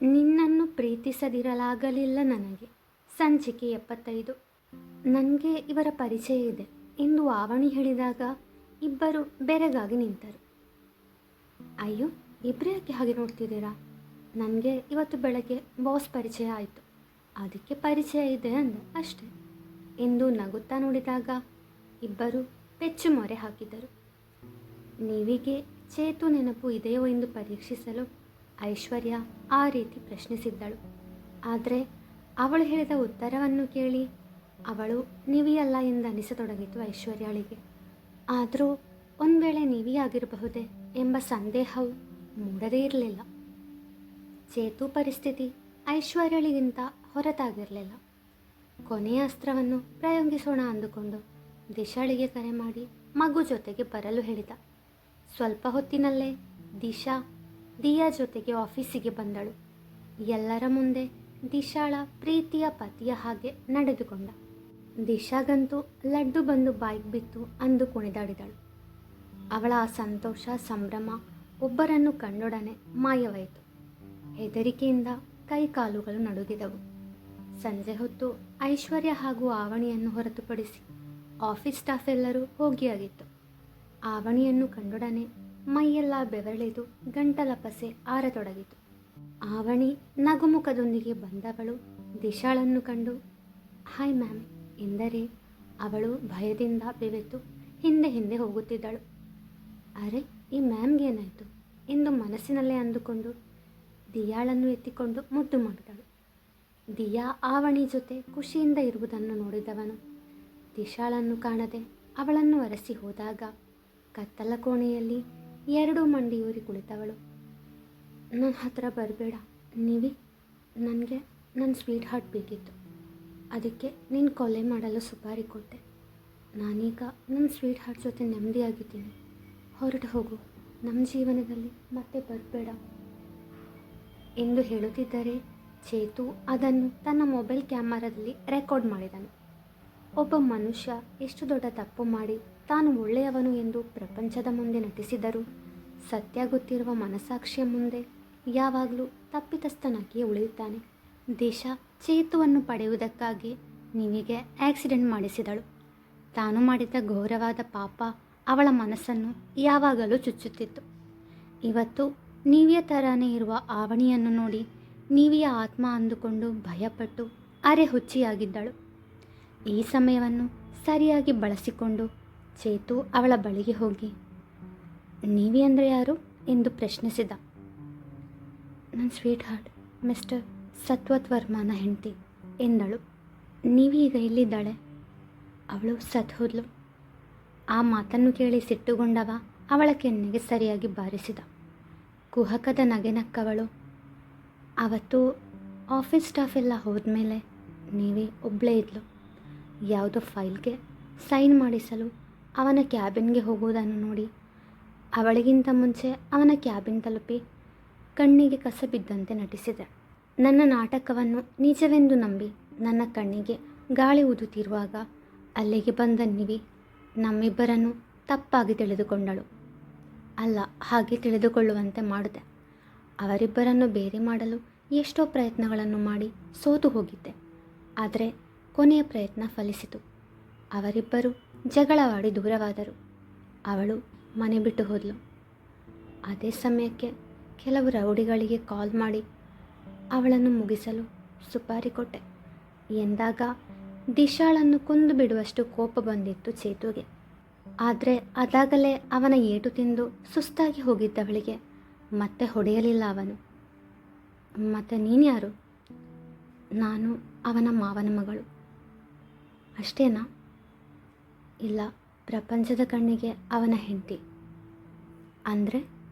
ನಿನ್ನನ್ನು ಪ್ರೀತಿಸದಿರಲಾಗಲಿಲ್ಲ ನನಗೆ. ಸಂಚಿಕೆ 75. ನನಗೆ ಇವರ ಪರಿಚಯ ಇದೆ ಎಂದು ಆವಣಿ ಹೇಳಿದಾಗ ಇಬ್ಬರು ಬೆರಗಾಗಿ ನಿಂತರು. ಅಯ್ಯೋ, ಇಬ್ಬರು ಯಾಕೆ ಹಾಗೆ ನೋಡ್ತಿದ್ದೀರಾ? ನನಗೆ ಇವತ್ತು ಬೆಳಗ್ಗೆ ಬಾಸ್ ಪರಿಚಯ ಆಯಿತು, ಅದಕ್ಕೆ ಪರಿಚಯ ಇದೆ ಅಂದೆ ಅಷ್ಟೆ ಎಂದು ನಗುತ್ತಾ ನೋಡಿದಾಗ ಇಬ್ಬರು ಪೆಚ್ಚು ಮೊರೆ ಹಾಕಿದರು. ನೀವಿಗೆ ಚೇತು ನೆನಪು ಇದೆಯೋ ಎಂದು ಪರೀಕ್ಷಿಸಲು ಐಶ್ವರ್ಯ ಆ ರೀತಿ ಪ್ರಶ್ನಿಸಿದ್ದಳು. ಆದರೆ ಅವಳು ಹೇಳಿದ ಉತ್ತರವನ್ನು ಕೇಳಿ ಅವಳು ನಿವಿಯಲ್ಲ ಎಂದು ಅನಿಸತೊಡಗಿತು ಐಶ್ವರ್ಯಳಿಗೆ. ಆದರೂ ಒಂದು ವೇಳೆ ನಿವಿ ಆಗಿರಬಹುದೇ ಎಂಬ ಸಂದೇಹವು ಮೂಡದೇ ಇರಲಿಲ್ಲ. ಚೇತು ಪರಿಸ್ಥಿತಿ ಐಶ್ವರ್ಯಳಿಗಿಂತ ಹೊರತಾಗಿರಲಿಲ್ಲ. ಕೊನೆಯ ಅಸ್ತ್ರವನ್ನು ಪ್ರಯೋಗಿಸೋಣ ಅಂದುಕೊಂಡು ದಿಶಾಳಿಗೆ ಕರೆ ಮಾಡಿ ಮಗು ಜೊತೆಗೆ ಬರಲು ಹೇಳಿದ. ಸ್ವಲ್ಪ ಹೊತ್ತಿನಲ್ಲೇ ದಿಯಾ ಜೊತೆಗೆ ಆಫೀಸಿಗೆ ಬಂದಳು. ಎಲ್ಲರ ಮುಂದೆ ದಿಶಾಳ ಪ್ರೀತಿಯ ಪತಿಯ ಹಾಗೆ ನಡೆದುಕೊಂಡ. ದಿಶಾಗಂತೂ ಲಡ್ಡು ಬಂದು ಬಾಯಿಗೆ ಬಿತ್ತು ಅಂದು ಕುಣಿದಾಡಿದಳು. ಅವಳ ಆ ಸಂತೋಷ ಸಂಭ್ರಮ ಒಬ್ಬರನ್ನು ಕಂಡೊಡನೆ ಮಾಯವಾಯಿತು. ಹೆದರಿಕೆಯಿಂದ ಕೈಕಾಲುಗಳು ನಡುಗಿದವು. ಸಂಜೆ ಹೊತ್ತು ಐಶ್ವರ್ಯ ಹಾಗೂ ಆವಣಿಯನ್ನು ಹೊರತುಪಡಿಸಿ ಆಫೀಸ್ ಸ್ಟಾಫ್ ಎಲ್ಲರೂ ಹೋಗಿಯಾಗಿತ್ತು. ಆವಣಿಯನ್ನು ಕಂಡೊಡನೆ ಮೈಯೆಲ್ಲ ಬೆವರಿಳಿದು ಗಂಟಲ ಪಸೆ ಆರತೊಡಗಿತು. ಆವಣಿ ನಗುಮುಖದೊಂದಿಗೆ ಬಂದವಳು ದಿಶಾಳನ್ನು ಕಂಡು ಹಾಯ್ ಮ್ಯಾಮ್ ಎಂದರೆ ಅವಳು ಭಯದಿಂದ ಬೆವೆತು ಹಿಂದೆ ಹಿಂದೆ ಹೋಗುತ್ತಿದ್ದಳು. ಅರೆ, ಈ ಮ್ಯಾಮ್ಗೇನಾಯಿತು ಎಂದು ಮನಸ್ಸಿನಲ್ಲೇ ಅಂದುಕೊಂಡು ದಿಯಾಳನ್ನು ಎತ್ತಿಕೊಂಡು ಮುದ್ದು ಮಾಡಿದಳು. ದಿಯಾ ಆವಣಿ ಜೊತೆ ಖುಷಿಯಿಂದ ಇರುವುದನ್ನು ನೋಡಿದವನು ದಿಶಾಳನ್ನು ಕಾಣದೆ ಅವಳನ್ನು ಒರೆಸಿ ಹೋದಾಗ ಕತ್ತಲ ಕೋಣೆಯಲ್ಲಿ ಎರಡೂ ಮಂಡಿಯೂರಿ ಕುಳಿತವಳು. ನನ್ನ ಹತ್ರ ಬರಬೇಡ ನೀವಿ, ನನಗೆ ನನ್ನ ಸ್ವೀಟ್ ಹಾರ್ಟ್ ಬೇಕಿತ್ತು, ಅದಕ್ಕೆ ನೀನು ಕೊಲೆ ಮಾಡಲು ಸುಪಾರಿ ಕೊಟ್ಟೆ. ನಾನೀಗ ನನ್ನ ಸ್ವೀಟ್ ಹಾರ್ಟ್ ಜೊತೆ ನೆಮ್ಮದಿಯಾಗಿದ್ದೀನಿ. ಹೊರಟು ಹೋಗು, ನಮ್ಮ ಜೀವನದಲ್ಲಿ ಮತ್ತೆ ಬರಬೇಡ ಎಂದು ಹೇಳುತ್ತಿದ್ದರೆ ಚೇತು ಅದನ್ನು ತನ್ನ ಮೊಬೈಲ್ ಕ್ಯಾಮರಾದಲ್ಲಿ ರೆಕಾರ್ಡ್ ಮಾಡಿದನು. ಒಬ್ಬ ಮನುಷ್ಯ ಎಷ್ಟು ದೊಡ್ಡ ತಪ್ಪು ಮಾಡಿ ತಾನು ಒಳ್ಳೆಯವನು ಎಂದು ಪ್ರಪಂಚದ ಮುಂದೆ ನಟಿಸಿದರೂ ಸತ್ಯ ಗೊತ್ತಿರುವ ಮನಸಾಕ್ಷಿಯ ಮುಂದೆ ಯಾವಾಗಲೂ ತಪ್ಪಿತಸ್ಥನಾಗಿಯೇ ಉಳಿಯುತ್ತಾನೆ. ದೇಶ ಚೇತುವನ್ನು ಪಡೆಯುವುದಕ್ಕಾಗಿ ನಿವಿಗೆ ಆಕ್ಸಿಡೆಂಟ್ ಮಾಡಿಸಿದಳು. ತಾನು ಮಾಡಿದ ಘೋರವಾದ ಪಾಪ ಅವಳ ಮನಸ್ಸನ್ನು ಯಾವಾಗಲೂ ಚುಚ್ಚುತ್ತಿತ್ತು. ಇವತ್ತು ನೀವಿಯ ಥರನೇ ಇರುವ ಆವಣಿಯನ್ನು ನೋಡಿ ನೀವಿಯ ಆತ್ಮ ಅಂದುಕೊಂಡು ಭಯಪಟ್ಟು ಅರೆ ಹುಚ್ಚಿಯಾಗಿದ್ದಳು. ಈ ಸಮಯವನ್ನು ಸರಿಯಾಗಿ ಬಳಸಿಕೊಂಡು ಚೇತು ಅವಳ ಬಳಿಗೆ ಹೋಗಿ ನೀವಿ ಅಂದರೆ ಯಾರು ಎಂದು ಪ್ರಶ್ನಿಸಿದ. ನನ್ನ ಸ್ವೀಟ್ ಹಾರ್ಟ್ ಮಿಸ್ಟರ್ ಸತ್ವತ್ ವರ್ಮನ ಹೆಂಡತಿ ಎಂದಳು. ನೀವಿ ಈಗ ಎಲ್ಲಿದ್ದಾಳೆ? ಅವಳು ಸತ್ ಹೋದ್ಲು. ಆ ಮಾತನ್ನು ಕೇಳಿ ಸಿಟ್ಟುಗೊಂಡವ ಅವಳ ಕೆನ್ನೆಗೆ ಸರಿಯಾಗಿ ಬಾರಿಸಿದ. ಕುಹಕದ ನಗೆ ನಕ್ಕವಳು, ಅವತ್ತು ಆಫೀಸ್ ಸ್ಟಾಫ್ ಎಲ್ಲ ಹೋದ್ಮೇಲೆ ನೀವೇ ಒಬ್ಬಳೇ ಇದ್ಲು. ಯಾವುದೋ ಫೈಲ್ಗೆ ಸೈನ್ ಮಾಡಿಸಲು ಅವನ ಕ್ಯಾಬಿನ್ಗೆ ಹೋಗುವುದನ್ನು ನೋಡಿ ಅವಳಿಗಿಂತ ಮುಂಚೆ ಅವನ ಕ್ಯಾಬಿನ್ ತಲುಪಿ ಕಣ್ಣಿಗೆ ಕಸ ಬಿದ್ದಂತೆ ನಟಿಸಿದೆ. ನನ್ನ ನಾಟಕವನ್ನು ನಿಜವೆಂದು ನಂಬಿ ನನ್ನ ಕಣ್ಣಿಗೆ ಗಾಳಿ ಊದುತ್ತಿರುವಾಗ ಅಲ್ಲಿಗೆ ಬಂದ ನಿವಿ ನಮ್ಮಿಬ್ಬರನ್ನು ತಪ್ಪಾಗಿ ತಿಳಿದುಕೊಂಡಳು. ಅಲ್ಲ, ಹಾಗೆ ತಿಳಿದುಕೊಳ್ಳುವಂತೆ ಮಾಡಿದೆ. ಅವರಿಬ್ಬರನ್ನು ಬೇರೆ ಮಾಡಲು ಎಷ್ಟೋ ಪ್ರಯತ್ನಗಳನ್ನು ಮಾಡಿ ಸೋತು ಹೋಗಿದ್ದೆ. ಆದರೆ ಕೊನೆಯ ಪ್ರಯತ್ನ ಫಲಿಸಿತು. ಅವರಿಬ್ಬರು ಜಗಳವಾಡಿ ದೂರವಾದರು. ಅವಳು ಮನೆ ಬಿಟ್ಟು ಹೋದಳು. ಅದೇ ಸಮಯಕ್ಕೆ ಕೆಲವು ರೌಡಿಗಳಿಗೆ ಕಾಲ್ ಮಾಡಿ ಅವಳನ್ನು ಮುಗಿಸಲು ಸುಪಾರಿ ಕೊಟ್ಟೆ ಎಂದಾಗ ದಿಶಾಳನ್ನು ಕೊಂದು ಬಿಡುವಷ್ಟು ಕೋಪ ಬಂದಿತ್ತು ಚೇತುಗೆ. ಆದರೆ ಅದಾಗಲೇ ಅವನ ಏಟು ತಿಂದು ಸುಸ್ತಾಗಿ ಹೋಗಿದ್ದವಳಿಗೆ ಮತ್ತೆ ಹೊಡೆಯಲಿಲ್ಲ ಅವನು. ಮತ್ತು ನೀನ್ಯಾರು? ನಾನು ಅವನ ಮಾವನ ಮಗಳು. ಅಷ್ಟೇನಾ? ಇಲ್ಲ, ಪ್ರಪಂಚದ ಕಣ್ಣಿಗೆ ಅವನ ಹೆಂಡತಿ. ಅಂದರೆ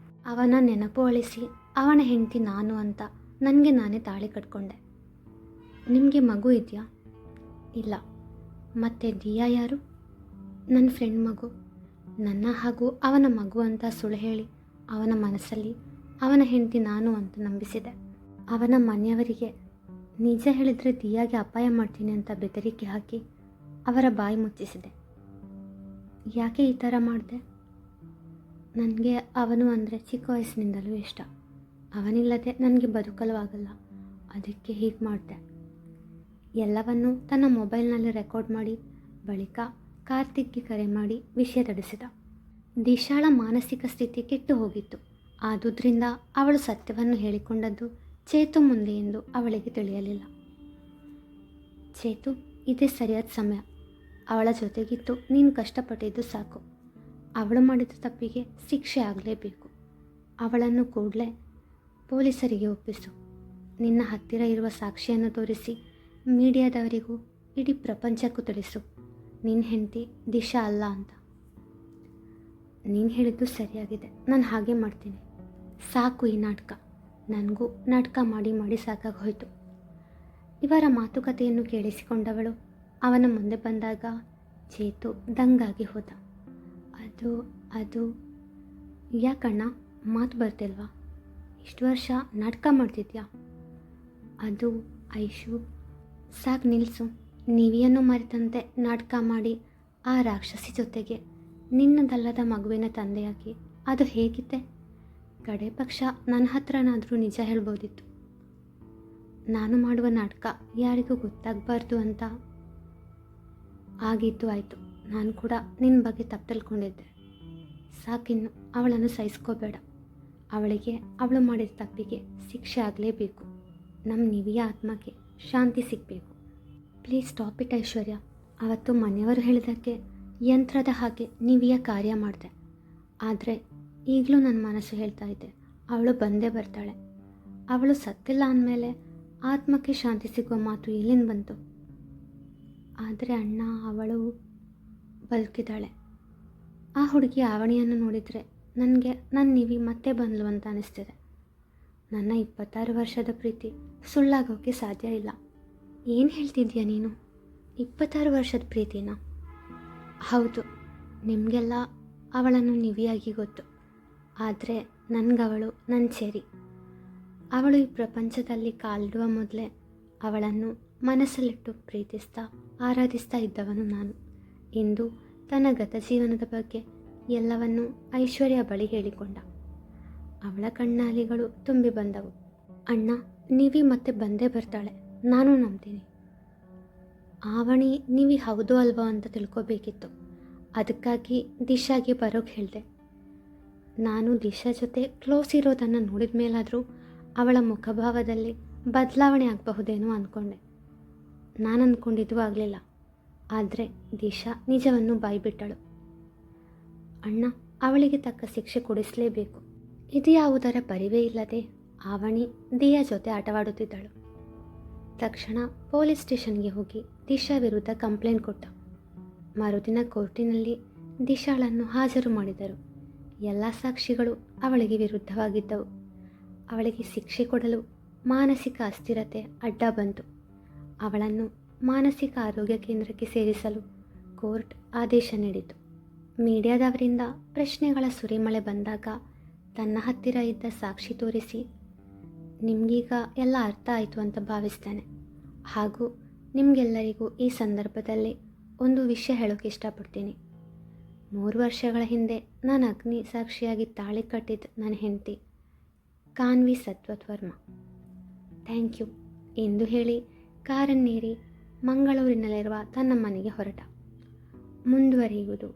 ಅವನ ನೆನಪು ಅಳಿಸಿ ಅವನ ಹೆಂಡತಿ ನಾನು ಅಂತ ನನಗೆ ನಾನೇ ತಾಳಿ ಕಟ್ಕೊಂಡೆ. ನಿಮಗೆ ಮಗು ಇದೆಯಾ? ಇಲ್ಲ. ಮತ್ತು ದಿಯಾ ಯಾರು? ನನ್ನ ಫ್ರೆಂಡ್ ಮಗು. ನನ್ನ ಹಾಗೂ ಅವನ ಮಗು ಅಂತ ಸುಳ್ಳು ಹೇಳಿ ಅವನ ಮನಸ್ಸಲ್ಲಿ ಅವನ ಹೆಂಡತಿ ನಾನು ಅಂತ ನಂಬಿಸಿದೆ. ಅವನ ಮನೆಯವರಿಗೆ ನಿಜ ಹೇಳಿದರೆ ದಿಯಾಗೆ ಅಪಾಯ ಮಾಡ್ತೀನಿ ಅಂತ ಬೆದರಿಕೆ ಹಾಕಿ ಅವರ ಬಾಯಿ ಮುಚ್ಚಿಸಿದೆ. ಯಾಕೆ ಈ ಥರ ಮಾಡಿದೆ? ನನಗೆ ಅವನು ಅಂದರೆ ಚಿಕ್ಕ ವಯಸ್ಸಿನಿಂದಲೂ ಇಷ್ಟ. ಅವನಿಲ್ಲದೆ ನನಗೆ ಬದುಕಲು ಆಗಲ್ಲ, ಅದಕ್ಕೆ ಹೀಗೆ ಮಾಡಿದೆ. ಎಲ್ಲವನ್ನೂ ತನ್ನ ಮೊಬೈಲ್ನಲ್ಲಿ ರೆಕಾರ್ಡ್ ಮಾಡಿ ಬಳಿಕ ಕಾರ್ತಿಕ್ಗೆ ಕರೆ ಮಾಡಿ ವಿಷಯ ತಿಳಿಸಿದ. ದಿಶಾಳ ಮಾನಸಿಕ ಸ್ಥಿತಿ ಕೆಟ್ಟು ಹೋಗಿತ್ತು. ಆದುದರಿಂದ ಅವಳು ಸತ್ಯವನ್ನು ಹೇಳಿಕೊಂಡದ್ದು ಚೇತು ಮುಂದೆ ಎಂದು ಅವಳಿಗೆ ತಿಳಿಯಲಿಲ್ಲ. ಚೇತು, ಇದೇ ಸರಿಯಾದ ಸಮಯ. ಅವಳ ಜೊತೆಗಿದ್ದು ನೀನು ಕಷ್ಟಪಟ್ಟಿದ್ದು ಸಾಕು. ಅವಳು ಮಾಡಿದ ತಪ್ಪಿಗೆ ಶಿಕ್ಷೆ ಆಗಲೇಬೇಕು. ಅವಳನ್ನು ಕೂಡಲೇ ಪೊಲೀಸರಿಗೆ ಒಪ್ಪಿಸು. ನಿನ್ನ ಹತ್ತಿರ ಇರುವ ಸಾಕ್ಷಿಯನ್ನು ತೋರಿಸಿ ಮೀಡಿಯಾದವರಿಗೂ ಇಡೀ ಪ್ರಪಂಚಕ್ಕೂ ತಿಳಿಸು ನಿನ್ನ ಹೆಂಡತಿ ದಿಶಾ ಅಲ್ಲ ಅಂತ. ನೀನು ಹೇಳಿದ್ದು ಸರಿಯಾಗಿದೆ, ನಾನು ಹಾಗೆ ಮಾಡ್ತೀನಿ. ಸಾಕು ಈ ನಾಟಕ. ನನಗೂ ನಾಟಕ ಮಾಡಿ ಮಾಡಿ ಸಾಕಾಗಿ ಹೋಯಿತು. ಇವರ ಮಾತುಕತೆಯನ್ನು ಕೇಳಿಸಿಕೊಂಡವಳು ಅವನ ಮುಂದೆ ಬಂದಾಗ ಚೇತು ದಂಗಾಗಿ ಹೋದ. ಅದು ಯಾಕಣ್ಣ ಮಾತು ಬರ್ತಿಲ್ವಾ? ಇಷ್ಟು ವರ್ಷ ನಾಟಕ ಮಾಡ್ತಿದ್ಯಾ? ಅದು ಐಶು, ಸಾಕು ನಿಲ್ಲಿಸು. ನಿವಿಯನ್ನು ಮರೆತಂತೆ ನಾಟಕ ಮಾಡಿ ಆ ರಾಕ್ಷಸಿ ಜೊತೆಗೆ ನಿನ್ನದಲ್ಲದ ಮಗುವಿನ ತಂದೆಯಾಗಿ ಅದು ಹೇಗಿತ್ತೆ? ಕಡೆ ಪಕ್ಷ ನನ್ನ ಹತ್ರನಾದರೂ ನಿಜ ಹೇಳ್ಬೋದಿತ್ತು. ನಾನು ಮಾಡುವ ನಾಟಕ ಯಾರಿಗೂ ಗೊತ್ತಾಗಬಾರ್ದು ಅಂತ. ಆಗಿದ್ದು ಆಯಿತು. ನಾನು ಕೂಡ ನಿನ್ನ ಬಗ್ಗೆ ತಪ್ಪು ತಿಳ್ಕೊಂಡಿದ್ದೆ. ಸಾಕಿನ್ನು ಅವಳನ್ನು ಸಹಿಸ್ಕೋಬೇಡ. ಅವಳಿಗೆ ಅವಳು ಮಾಡಿದ ತಪ್ಪಿಗೆ ಶಿಕ್ಷೆ ಆಗಲೇಬೇಕು. ನಮ್ಮ ನಿವಿಯ ಆತ್ಮಕ್ಕೆ ಶಾಂತಿ ಸಿಗಬೇಕು. ಪ್ಲೀಸ್ ಸ್ಟಾಪ್ ಇಟ್ ಐಶ್ವರ್ಯ. ಅವತ್ತು ಮನೆಯವರು ಹೇಳಿದ್ದಕ್ಕೆ ಯಂತ್ರದ ಹಾಗೆ ನಿವಿಯ ಕಾರ್ಯ ಮಾಡಿದೆ. ಆದರೆ ಈಗಲೂ ನನ್ನ ಮನಸ್ಸು ಹೇಳ್ತಾ ಇದೆ, ಅವಳು ಬಂದೇ ಬರ್ತಾಳೆ. ಅವಳು ಸತ್ತಿಲ್ಲ ಅಂದಮೇಲೆ ಆತ್ಮಕ್ಕೆ ಶಾಂತಿ ಸಿಗುವ ಮಾತು ಎಲ್ಲಿಂದ ಬಂತು? ಆದರೆ ಅಣ್ಣ, ಅವಳು ಬದುಕಿದ್ದಾಳೆ. ಆ ಹುಡುಗಿ ಆವಣಿಯನ್ನು ನೋಡಿದರೆ ನನಗೆ ನನ್ನ ನಿವಿ ಮತ್ತೆ ಬಂದ್ಲು ಅಂತ ಅನಿಸ್ತಿದೆ. ನನ್ನ 26 ವರ್ಷದ ಪ್ರೀತಿ ಸುಳ್ಳಾಗೋಕ್ಕೆ ಸಾಧ್ಯ ಇಲ್ಲ. ಏನು ಹೇಳ್ತಿದ್ಯಾ ನೀನು? 26 ವರ್ಷದ ಪ್ರೀತಿನ? ಹೌದು, ನಿಮಗೆಲ್ಲ ಅವಳನ್ನು ನಿವಿಯಾಗಿ ಗೊತ್ತು. ಆದರೆ ನನಗವಳು ನನ್ನ ಚೆರಿ. ಅವಳು ಈ ಪ್ರಪಂಚದಲ್ಲಿ ಕಾಲಿಡುವ ಮೊದಲೇ ಅವಳನ್ನು ಮನಸ್ಸಲ್ಲಿಟ್ಟು ಪ್ರೀತಿಸ್ತಾ ಆರಾಧಿಸ್ತಾ ಇದ್ದವನು ನಾನು. ಇಂದು ತನ್ನ ಗತಜೀವನದ ಬಗ್ಗೆ ಎಲ್ಲವನ್ನೂ ಐಶ್ವರ್ಯ ಬಳಿ ಹೇಳಿಕೊಂಡ. ಅವಳ ಕಣ್ಣಾಲಿಗಳು ತುಂಬಿ ಬಂದವು. ಅಣ್ಣ, ನಿವಿ ಮತ್ತೆ ಬಂದೇ ಬರ್ತಾಳೆ, ನಾನು ನಂಬ್ತೀನಿ. ಆವಣಿ ನಿವಿ ಹೌದು ಅಲ್ವೋ ಅಂತ ತಿಳ್ಕೊಬೇಕಿತ್ತು. ಅದಕ್ಕಾಗಿ ದಿಶಾಗೆ ಬರೋಕ್ಕೆ ಹೇಳಿದೆ. ನಾನು ದಿಶಾ ಜೊತೆ ಕ್ಲೋಸ್ ಇರೋದನ್ನು ನೋಡಿದ ಮೇಲಾದರೂ ಅವಳ ಮುಖಭಾವದಲ್ಲಿ ಬದಲಾವಣೆ ಆಗಬಹುದೇನೋ ಅಂದ್ಕೊಂಡೆ. ನಾನು ಅಂದ್ಕೊಂಡಿದ್ದು ಆಗಲಿಲ್ಲ. ಆದರೆ ದಿಶಾ ನಿಜವನ್ನು ಬಾಯ್ಬಿಟ್ಟಳು. ಅಣ್ಣ, ಅವಳಿಗೆ ತಕ್ಕ ಶಿಕ್ಷೆ ಕೊಡಿಸಲೇಬೇಕು. ಇದು ಯಾವುದರ ಪರಿವೇ ಇಲ್ಲದೆ ಆವಣಿ ದಿಯಾ ಜೊತೆ ಆಟವಾಡುತ್ತಿದ್ದಳು. ತಕ್ಷಣ ಪೊಲೀಸ್ ಸ್ಟೇಷನ್ಗೆ ಹೋಗಿ ದಿಶಾ ವಿರುದ್ಧ ಕಂಪ್ಲೇಂಟ್ ಕೊಟ್ಟ. ಮರುದಿನ ಕೋರ್ಟಿನಲ್ಲಿ ದಿಶಾಳನ್ನು ಹಾಜರು ಮಾಡಿದರು. ಎಲ್ಲ ಸಾಕ್ಷಿಗಳು ಅವಳಿಗೆ ವಿರುದ್ಧವಾಗಿದ್ದವು. ಅವಳಿಗೆ ಶಿಕ್ಷೆ ಕೊಡಲು ಮಾನಸಿಕ ಅಸ್ಥಿರತೆ ಅಡ್ಡ ಬಂತು. ಅವಳನ್ನು ಮಾನಸಿಕ ಆರೋಗ್ಯ ಕೇಂದ್ರಕ್ಕೆ ಸೇರಿಸಲು ಕೋರ್ಟ್ ಆದೇಶ ನೀಡಿತು. ಮೀಡಿಯಾದವರಿಂದ ಪ್ರಶ್ನೆಗಳ ಸುರಿಮಳೆ ಬಂದಾಗ ತನ್ನ ಹತ್ತಿರ ಇದ್ದ ಸಾಕ್ಷಿ ತೋರಿಸಿ, ನಿಮಗೀಗ ಎಲ್ಲ ಅರ್ಥ ಆಯಿತು ಅಂತ ಭಾವಿಸ್ತೇನೆ. ಹಾಗೂ ನಿಮಗೆಲ್ಲರಿಗೂ ಈ ಸಂದರ್ಭದಲ್ಲಿ ಒಂದು ವಿಷಯ ಹೇಳೋಕ್ಕೆ ಇಷ್ಟಪಡ್ತೀನಿ. 3 ವರ್ಷಗಳ ಹಿಂದೆ ನಾನು ಅಗ್ನಿ ಸಾಕ್ಷಿಯಾಗಿ ತಾಳಿ ಕಟ್ಟಿದ್ದ ನನ್ನ ಹೆಂಡತಿ ಕಾನ್ವಿ ಸತ್ವತ್ ವರ್ಮ. ಥ್ಯಾಂಕ್ ಯು ಎಂದು ಹೇಳಿ ಕಾರನ್ನೇರಿ ಮಂಗಳೂರಿನಲ್ಲಿರುವ ತನ್ನ ಮನೆಗೆ ಹೊರಟ. ಮುಂದುವರಿಯುವುದು